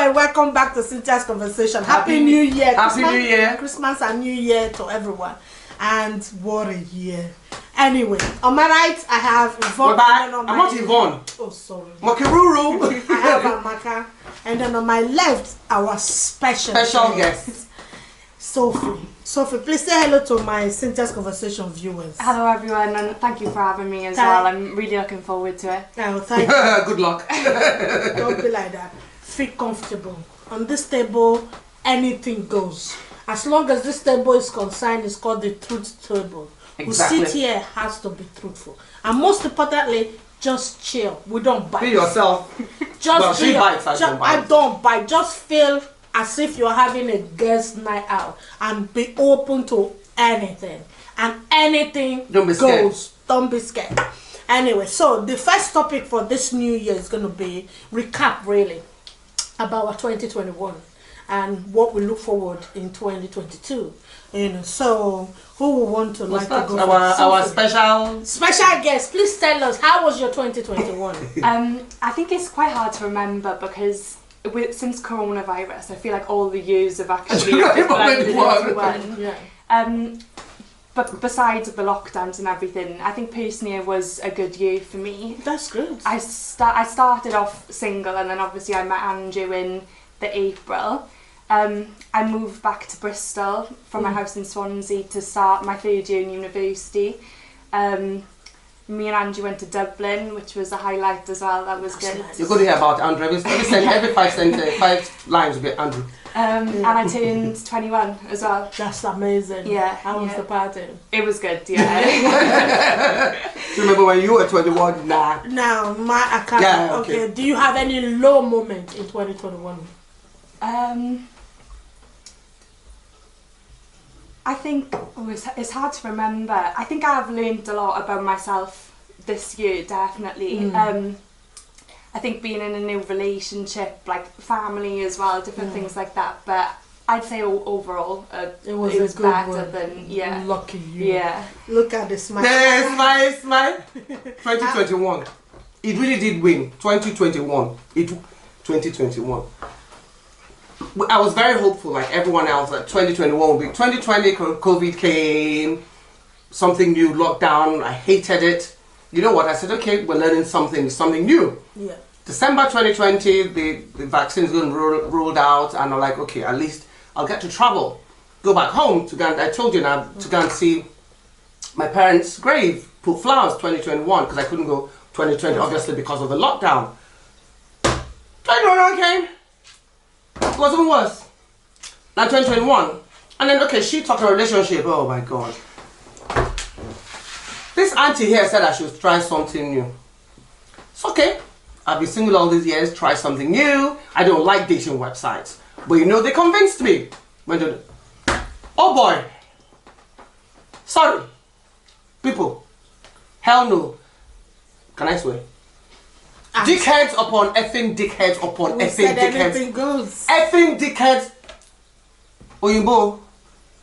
Alright, welcome back to Cynthia's Conversation. Happy New Year. Happy New Year. Christmas and New Year to everyone. And what a year. Anyway, on my right, I have Yvonne. We're back. I'm not Yvonne. Oh, sorry. Mokiruru. I have Amaka. And then on my left, our special guest. Sophie. Sophie, please say hello to my Cynthia's Conversation viewers. Hello everyone, and thank you for having me as well. I'm really looking forward to it. Oh, thank you. Good luck. Don't be like that. Feel comfortable. On this table, anything goes. As long as this table is concerned, it's called the truth table. Exactly. Who sit here has to be truthful. And most importantly, just chill. We don't bite. Be yourself. Just well, she bites, I don't bite. I don't bite. Just feel as if you're having a girls' night out and be open to anything. And anything goes. Don't be scared. Anyway, so the first topic for this new year is going to be recap, really, about our 2021 and what we look forward in 2022. You know, so who will want to like to go? Our special guest. Please tell us, how was your 2021? I think it's quite hard to remember because since coronavirus, I feel like all the years have actually blended into one. Yeah. But besides the lockdowns and everything, I think personally it was a good year for me. That's good. I started off single, and then obviously I met Andrew in the April. I moved back to Bristol from my house in Swansea to start my third year in university. Me and Andrew went to Dublin, which was a highlight as well. That was good. Nice. You're going to hear about Andrew. Every 5 lines will get Andrew. And I turned 21 as well. That's amazing. Yeah. How was the party? It was good, yeah. Do you remember when you were 21? Nah. Now, my account. Yeah, okay. Do you have any low moment in 2021? I think it's hard to remember. I think I've learned a lot about myself this year, definitely. I think being in a new relationship, like family as well, different things like that. But I'd say overall, it was better than Lucky you. Yeah. Look at the smile. Smile. 2021. It really did win. 2021. 2021. I was very hopeful, like everyone else, that 2021 would be. 2020, COVID came, something new, lockdown. I hated it. You know what? I said, okay, we're learning something new. Yeah. December 2020, the vaccine's going rolled out, and I'm like, okay, at least I'll get to travel, go back home to go. I told you now to go and see my parents' grave, put flowers. 2021, because I couldn't go 2020, obviously because of the lockdown. 2021 came. It was even worse. Now 2021, and then okay, she talked a relationship. Oh my god. This auntie here said I should try something new. It's okay. I've been single all these years, try something new. I don't like dating websites. But you know, they convinced me. Oh boy. Sorry. People. Hell no. Can I swear? Dickheads upon effing dickheads upon effing dickheads. Anything goes. Effing dickheads. Oyinbo.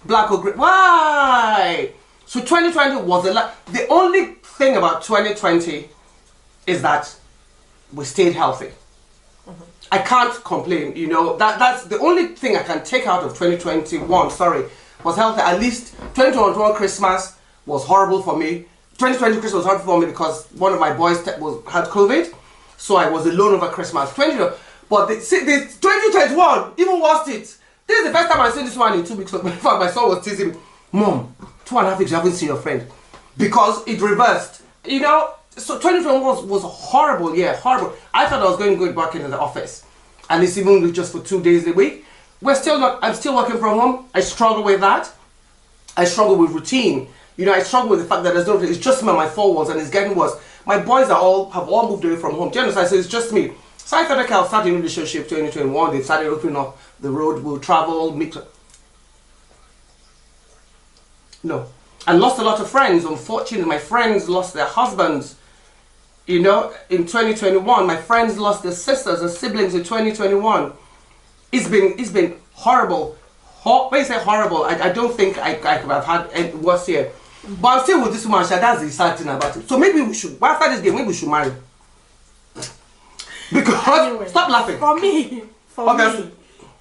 Black or grey. Why? So 2020 was the only thing about 2020 is that we stayed healthy. I can't complain, you know. That's the only thing I can take out of 2021, was healthy. At least 2021 Christmas was horrible for me. 2020 Christmas was horrible for me because one of my boys had COVID. So I was alone over Christmas. But the 2021, even worse it. This is the first time I've seen this one in 2 weeks. In fact, my son was teasing me, Mom, 2.5 weeks you haven't seen your friend. Because it reversed. You know, so 2021 was a horrible year, horrible. I thought I was going to go back into the office. At least even just for 2 days a week. I'm still working from home. I struggle with that. I struggle with routine. You know, I struggle with the fact that it's just me on my 4 walls and it's getting worse. My boys have all moved away from home. Do you understand? So it's just me. So I thought, okay, I'll start a new relationship 2021. They've started opening up the road. We'll travel, meet. No. I lost a lot of friends. Unfortunately, my friends lost their husbands. You know, in 2021, my friends lost their sisters and siblings in 2021. It's been horrible. When you say horrible, I don't think I could have had any worse here. But I'm still with this woman, that's the sad thing about it. So maybe we should, after this game, maybe we should marry. Because, anyway, stop laughing. For me, for me,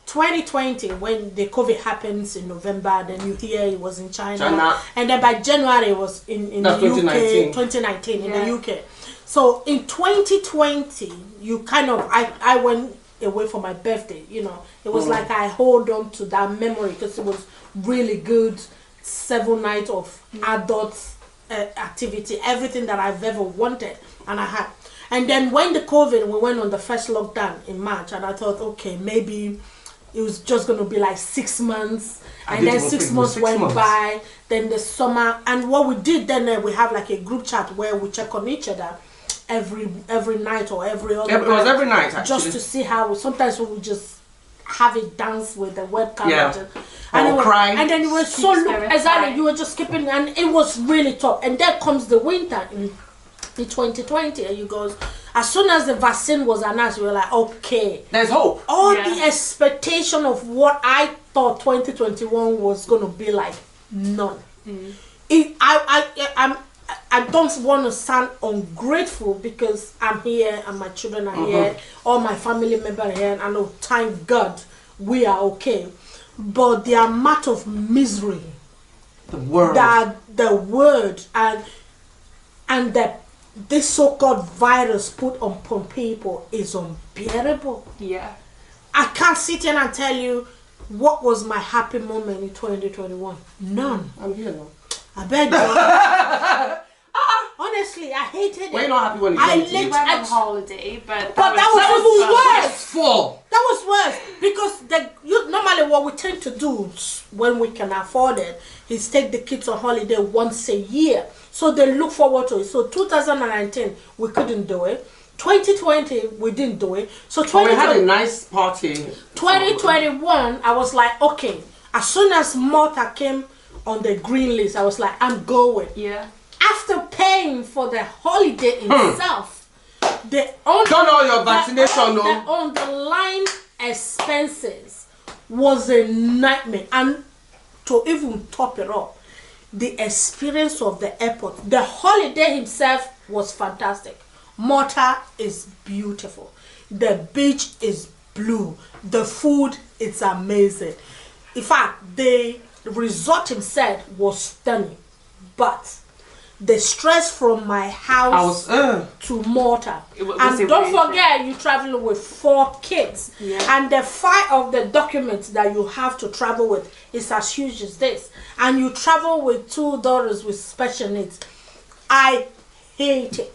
2020, when the COVID happens in November, then you hear it was in China. And then by January it was in the UK, 2019 in the UK. So in 2020, you kind of, I went away for my birthday, you know. It was like I hold on to that memory because it was really good. 7 nights of adult activity, everything that I've ever wanted, and I had. And then when the COVID, we went on the first lockdown in March, and I thought, okay, maybe it was just going to be like 6 months, and then 6 months went by, then the summer, and what we did then, we have like a group chat where we check on each other every night or every other night. It was every night, actually. Just to see how, sometimes we would just have it dance with the webcam. And then it was so, exactly, you were just skipping, and it was really tough. And then comes the winter in 2020, and you goes, as soon as the vaccine was announced, we were like, okay, there's hope. All the expectation of what I thought 2021 was going to be like, none. I don't want to sound ungrateful because I'm here and my children are here, all my family members are here, and I know, thank God, we are okay. But the amount of misery, the word and that this so-called virus put upon people is unbearable. Yeah. I can't sit here and tell you what was my happy moment in 2021. None. I'm here now. I beg you. Honestly, I hated it. Well, you're not happy when you went on holiday, but that was worse. Full. That was worse because normally what we tend to do when we can afford it is take the kids on holiday once a year, so they look forward to it. So 2019 we couldn't do it. 2020 we didn't do it. So we had a nice party. 2021 I was like, okay. As soon as Malta came on the green list, I was like, I'm going. Yeah. After paying for the holiday itself, the underlying expenses was a nightmare. And to even top it up, the experience of the airport, the holiday himself was fantastic. Malta is beautiful. The beach is blue. The food is amazing. In fact, the resort himself was stunning. But the stress from my house to Malta, and don't forget you traveling with 4 kids, and the file of the documents that you have to travel with is as huge as this, and you travel with 2 daughters with special needs. I hate it.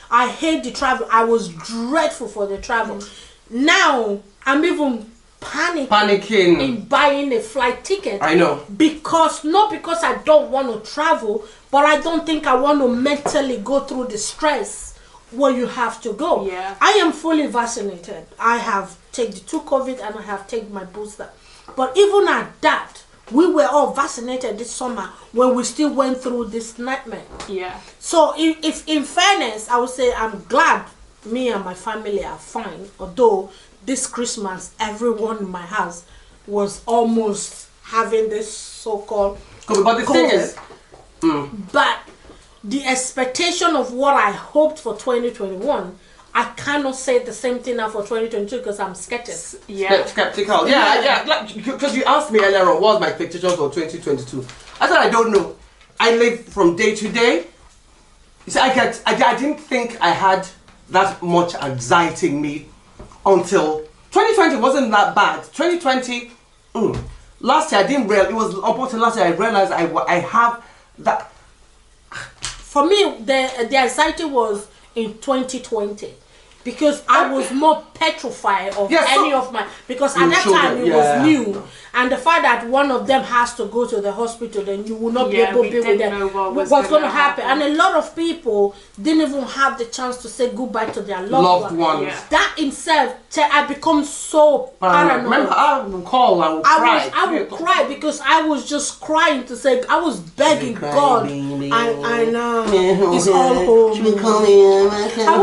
I hate the travel. I was dreadful for the travel. Now I'm even panicking in buying a flight ticket. I know. Not because I don't want to travel, but I don't think I want to mentally go through the stress where you have to go. Yeah. I am fully vaccinated. I have taken the 2 COVID and I have taken my booster. But even at that, we were all vaccinated this summer when we still went through this nightmare. Yeah. So if in fairness, I would say I'm glad me and my family are fine, although this Christmas everyone in my house was almost having this so-called COVID. But the thing is, but the expectation of what I hoped for 2021, I cannot say the same thing now for 2022 because I'm skeptical. Skeptical. Yeah. Because you asked me earlier on, what was my expectations for 2022? I said I don't know. I live from day to day. You see, I didn't think I had that much anxiety in me until 2020 wasn't that bad. 2020, last year I didn't realize, it was up until last year I realized I have that. For me, the anxiety was in 2020 because I was more petrified of any of my, because at that time it was new, and the fact that one of them has to go to the hospital, then you will not be able to be with them. What's going to happen? And a lot of people didn't even have the chance to say goodbye to their loved ones. Yeah. That itself, I become so paranoid. Remember, I would cry. I would cry because I was just crying to say, I was begging God. I know it's all home. I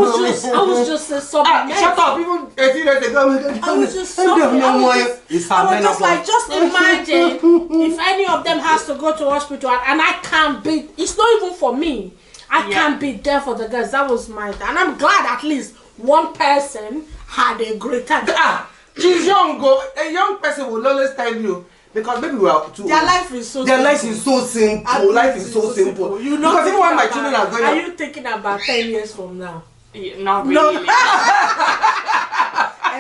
was just sobbing. Shut up! Even 18 years ago, I was just sobbing. I was just like, just imagine if any of them has to go to hospital and I can't be. It's not even for me. I can't be there for the girls. That was my. And I'm glad at least one person had a great time. She's young, go. A young person will always tell you because maybe we are too. Their life is so. Their life is so simple. Life is so simple. You know, because even when my children are going. Are you thinking about 10 years from now? Yeah, not really. No.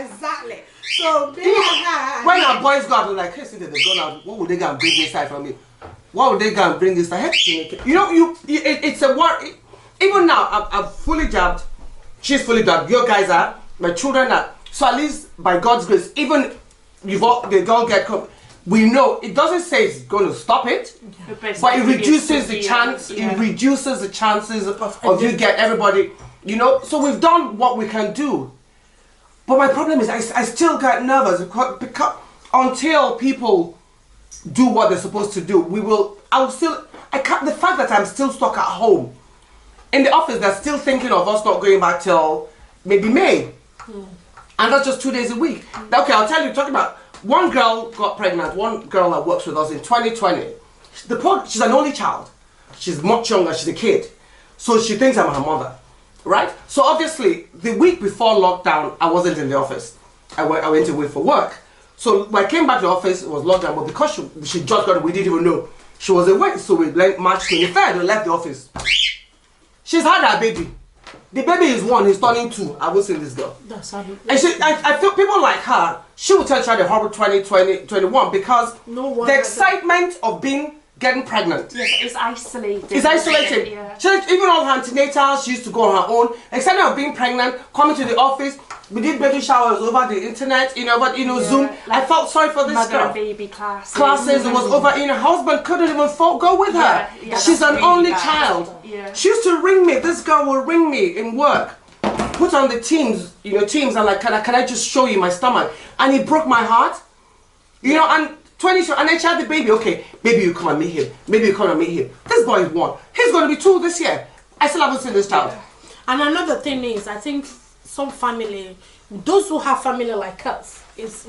Exactly. So when our boys go out, they're like, hey, see, they've gone out. What would they go and bring inside from me? What would they go and bring inside? You know, it's a worry. Even now, I'm fully jabbed. She's fully jabbed. Your guys are. My children are. So at least by God's grace, even they don't get. We know it doesn't say it's going to stop it, but it reduces the chance. Yeah. It reduces the chances of you get everybody. You know. So we've done what we can do. But my problem is I still get nervous because until people do what they're supposed to do, I can't, the fact that I'm still stuck at home. In the office, they're still thinking of us not going back till maybe May. And that's just 2 days a week. Okay, I'll tell you, talking about one girl got pregnant, one girl that works with us in 2020. She's an only child. She's much younger, she's a kid. So she thinks I'm her mother. Right? So obviously, the week before lockdown, I wasn't in the office. I went away for work. So when I came back to the office, it was lockdown. But because she just got it, we didn't even know. She was away. So we left March 23rd, we left the office. She's had her baby. The baby is 1, he's turning 2. I will say this girl. That's how and I feel people like her, she will tell you the horrible 2021 because the excitement of getting pregnant. Yes, it's isolated. It's isolated. Yeah. Even all her antenatals, she used to go on her own. Excitement of being pregnant, coming to the office. We did baby showers over the internet, but Zoom. Like I felt sorry for this mother girl. And baby classes. It was over. Her husband couldn't even go with her. Yeah, she's an only child. Yeah. She used to ring me. This girl will ring me in work. Put on the Teams, Teams, and like, can I just show you my stomach? And it broke my heart. And 20, and I had the baby. Okay, maybe you come and meet him. Maybe you come and meet him. This boy is 1. He's going to be 2 this year. I still haven't seen this child. And another thing is, I think some family, those who have family like us, as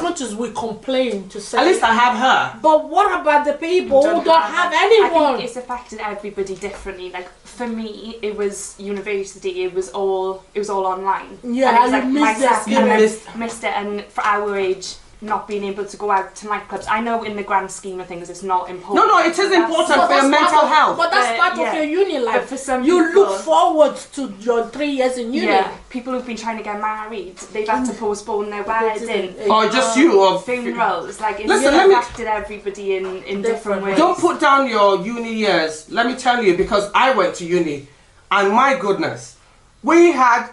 much as we complain to say. At least I have her. But what about the people who don't have anyone? I think it's affected everybody differently. Like for me, it was university. It was all online. Yeah, and it was you missed it. And for our age, not being able to go out to nightclubs. I know in the grand scheme of things it's not important. No, it is important for your mental health. But that's part of your uni life. But for some you look forward to your 3 years in uni. Yeah, people who've been trying to get married, they've had to postpone their wedding. Or just you or funerals. Like it's affected everybody in different ways. Don't put down your uni years. Let me tell you, because I went to uni and my goodness, we had,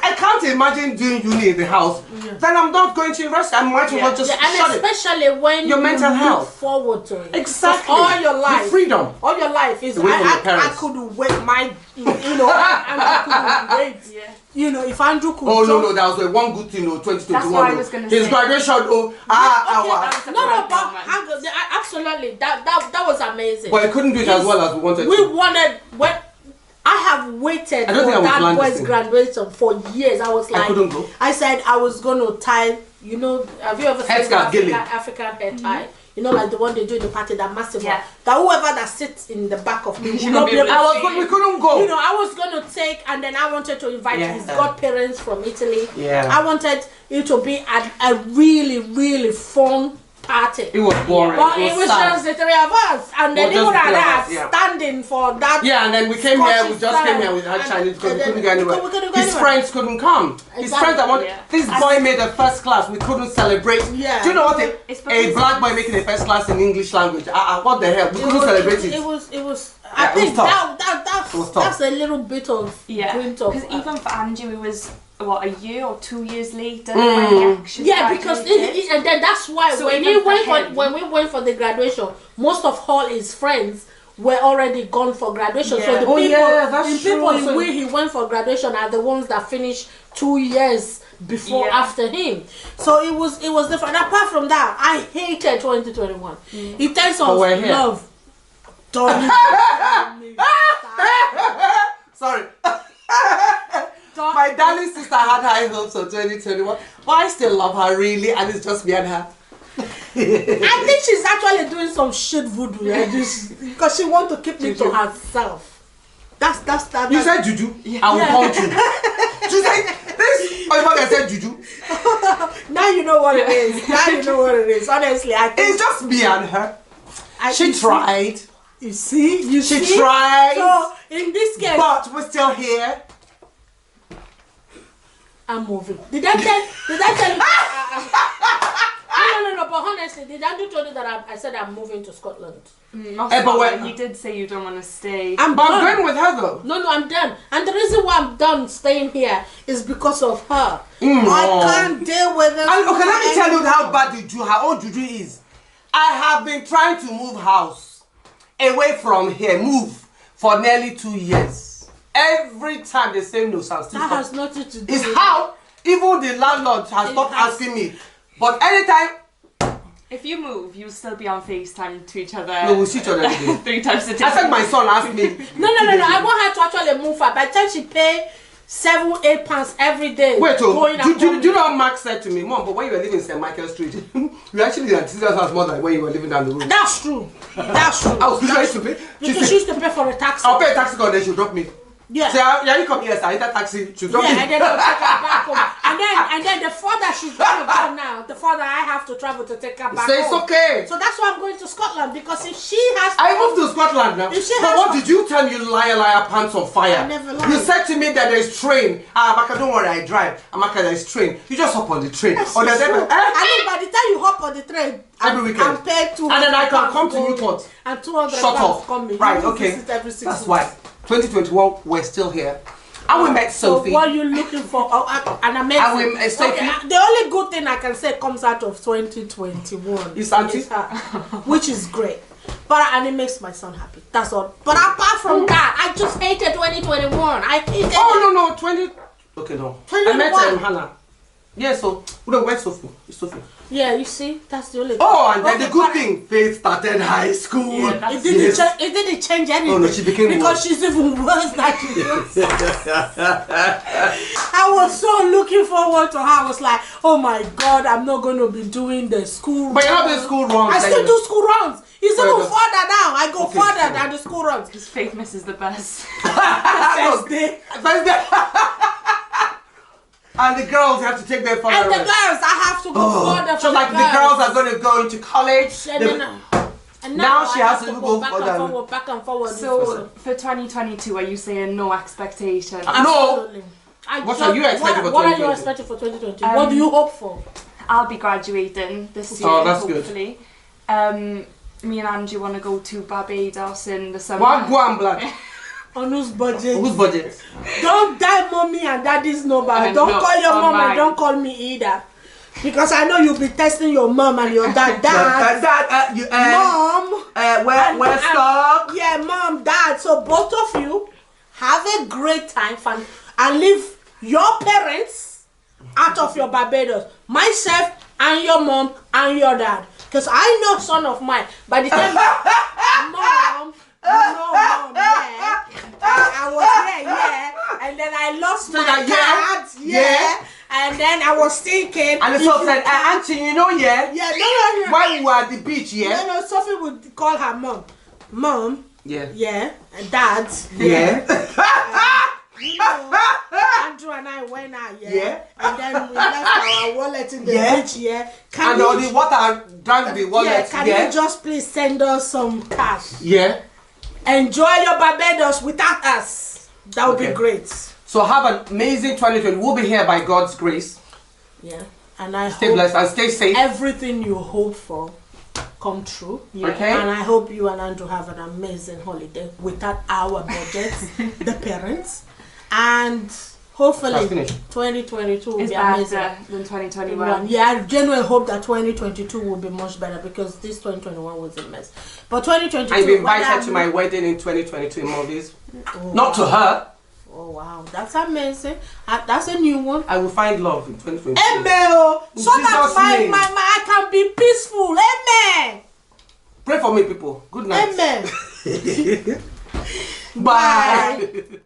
I can't imagine doing uni in the house. Yeah. Then I'm not going to university. I might as well just shut it. And especially when your mental health. Look forward to it. Exactly. All your life. The freedom. All your life is, I could wait my, I couldn't wait. Yeah. If Andrew could no, that was one good thing, 2021. That's what I was going to say. His graduation, absolutely. That was amazing. But I couldn't do it as well as we wanted I have waited for that boy's graduation for years. I was like, I couldn't go. I said I was going to tie, have you ever seen African head tie? Like the one they do in the party, that massive one. That whoever that sits in the back of me will not be able to we couldn't go. I was going to take, and then I wanted to invite his godparents from Italy. Yeah. I wanted it to be a really, really fun party. It was boring. But it was just the 3 of us, and then even at that, standing for that. Yeah, and then we came here. We just came here. We had Chinese because we couldn't go anywhere. His friends couldn't come. His friends that wanted. This boy made a first class. We couldn't celebrate. Yeah. Do you know what? A black boy making a first class in English language. What the hell? We couldn't celebrate it. It was. I think that's a little bit of because even for Andrew, it was. What, a year or 2 years later? When he actually because and then that's why when we went for the graduation, most of all his friends were already gone for graduation. So the people in where he went for graduation are the ones that finished 2 years before after him. So it was different. And apart from that, I hated 2021. In terms of love. Sorry. My darling sister had high hopes for 2021, but I still love her really, and it's just me and her. I think she's actually doing some shit voodoo, because she wants to keep me to herself. That's that. You said juju. I will count you. She said this. Oh, your mother said juju. what it is. Daddy know what it is. Honestly, I think it's just me and her. She tried. You see? She tried. So, in this case... But we're still here. I'm moving. Did I tell you? No, but honestly, did I told you that I said I'm moving to Scotland? But you did say you don't want to stay. I'm going with her though. No, I'm done. And the reason why I'm done staying here is because of her. I can't deal with it. Okay, let me tell you how bad her own juju is. I have been trying to move house away from here, for nearly 2 years. Every time they say no, so that has nothing to do with it. How even the landlord has stopped asking me. But anytime. If you move, you'll still be on FaceTime to each other. No, we'll see each other every day. 3 times a day. I said my son asked me. No. I want her to actually move her. By the time she pay £7-8 every day. Wait, do you know what Mark said to me? Mom, but when you were living in St. Michael Street, you actually had scissors house more than when you were living down the road. That's true. That's true. I was used to pay. Because she used to pay for a taxi. I'll pay a taxi call, then she'll drop me. Yeah. So you come here, I enter taxi, she'll drop me. Yeah, and then I'll take her back home. And then the further she's going to go now, the further I have to travel to take her back so home. it's okay. So that's why I'm going to Scotland, because if she has to... I moved to Scotland now. But what did you tell me, you liar, pants on fire? I never lied. You said to me that there's train. Amaka, don't worry, I drive. Amaka, there's train. You just hop on the train. Yes, or there's I mean, by the time you hop on the train, every weekend. I'm paid 200. And then I can come to Newport. And 200 Shut up. Coming. Right, okay. Every 6 That's months. why. 2021, we're still here. And we met Sophie. So what are you looking for? An amazing. And we met Sophie. The only good thing I can say comes out of 2021 is Auntie, which is great. And it makes my son happy. That's all. But apart from that, I just hated 2021. I hated. Oh no, 20. Okay, no. 2021. I met Hannah. Yeah, so where's Sophie? It's Sophie. Yeah, you see, that's the only. Oh, and then the good thing, Faith started high school. Yeah, it didn't change anything. Oh no, she became because worse. She's even worse than she was. I was so looking forward to her. I was like, oh my God, I'm not going to be doing the school. But you're not doing school runs. I still do school runs. It's even further now. I go further than the school runs. Because Faith misses the bus. Thursday. And the girls have to take their further. And the girls, I have to go further. So like the girls are going to go into college. And now she has to go back and forward. So for 2022, are you saying no expectation? Absolutely. No. What are you expecting for 2022? What are you expecting for 2022? What do you hope for? I'll be graduating this year, hopefully. Good. Me and Andrew want to go to Barbados in the summer. One Guam black. On whose budget? Whose budget? Don't die mommy and daddy's number. Don't call your mom and don't call me either. Because I know you'll be testing your mom and your dad. Mom. We're stuck. Yeah, mom, dad. So both of you have a great time and leave your parents out of your Barbados. Myself and your mom and your dad. Because I know son of mine. By the time mom, yeah. I was there, yeah. And then I lost my dad, yeah. And then I was thinking. And the son said, Auntie, you know, yeah. Yeah, no. While we were at the beach, yeah. No, Sophie would call her mom. Mom. Yeah. Yeah. And dad. Yeah. Andrew and I went out, yeah. And then we left our wallet in the beach, yeah. And all the water drank the wallet, yeah. Can you just please send us some cash? Yeah. Enjoy your Barbados without us. That would be great. So have an amazing 2020. We'll be here by God's grace. Yeah. And I stay blessed and stay safe. Everything you hope for come true. Yeah. Okay. And I hope you and Andrew have an amazing holiday without our budgets, the parents. And hopefully 2022 will be amazing than 2021. Yeah, I genuinely hope that 2022 will be much better because this 2021 was a mess. But 2022, I've been invited to my wedding in 2022 in Maldives. Not to her. Oh wow, that's amazing. That's a new one. I will find love in 2022. Amen. So that I can be peaceful. Amen. Pray for me, people. Good night. Amen. Bye.